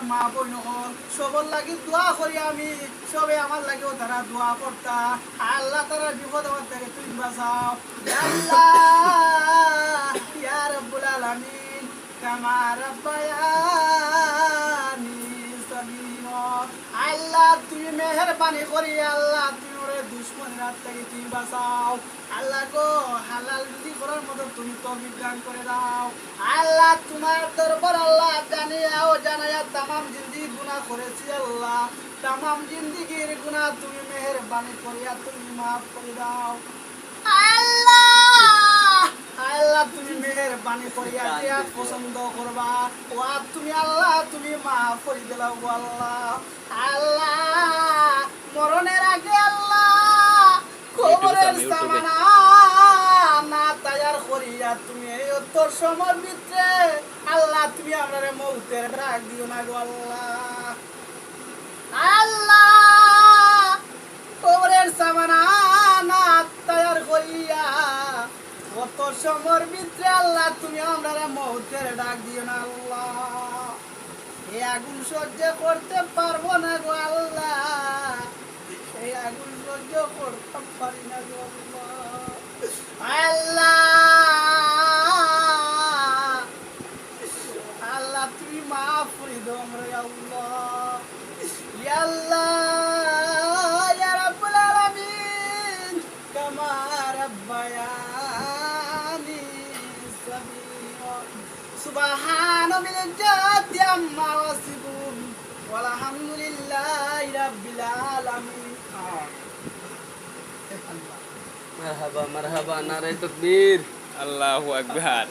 মা বোন হল সবর লাগি দোয়া করি আমি সবে আমার লাগেও তারা দোয়া করতা আল্লাহ তারা বিপদ আমার থেকে তুমি বাঁচাও আল্লাহ ইয়া রাব্বুল আলামিন কামা রাব্বায়ানি সগীরা আল্লাহ তুমি মেহেরবানি করি আল্লাহ তুমি ওরে দুশমনের হাত থেকে তুমি বাঁচাও আল্লাহ গো হালাল রুজি করার মতো তুমি তৌফিক দান করে দাও আল্লাহ তোমার দরবার আল্লাহ জানায়া তামাম জিন্দেগি গুনাহ করেছি আল্লাহ তামাম জিন্দেগির গুনাহ তুমি মেহেরবানি করিয়া তুমি মাফ করে দাও আল্লাহ আল্লাহ তুমি মেহেরবানি করিয়া দিয়া পছন্দ করবা ও তুমি আল্লাহ তুমি মাফ করে দিলাও গো আল্লাহ আল্লাহ মরণের আগে আল্লাহ কবরের সামানা না তৈয়ার করিয়া তুমি এই উত্তর সময়ের ভিতরে আল্লাহ তুমি আমারে মউতের ডাক দিও না গো আল্লাহ আল্লাহ কবরের সামানা না তৈয়ার করিয়া উত্তর সময়ের ভিতরে আল্লাহ তুমি আমারে মউতের ডাক দিও না আল্লাহ এই আগুন সহ্য করতে পারবো না গো আল্লাহ এই আগুন সহ্য করতে পারি না গো আল্লাহ আল্লাহ তুমি মাফ করে দাও আমরা আল্লাহ ইয়া আল্লাহ ইয়া রাব্বুল আলামিন কামা রাব্বায়ানি সগীরা সুবহানাল জাতি আম্মা ওয়াসিফুন walhamdulillahi rabbil alamin মারহাবা মারহাবা নারে তাকবীর আল্লাহু আকবার।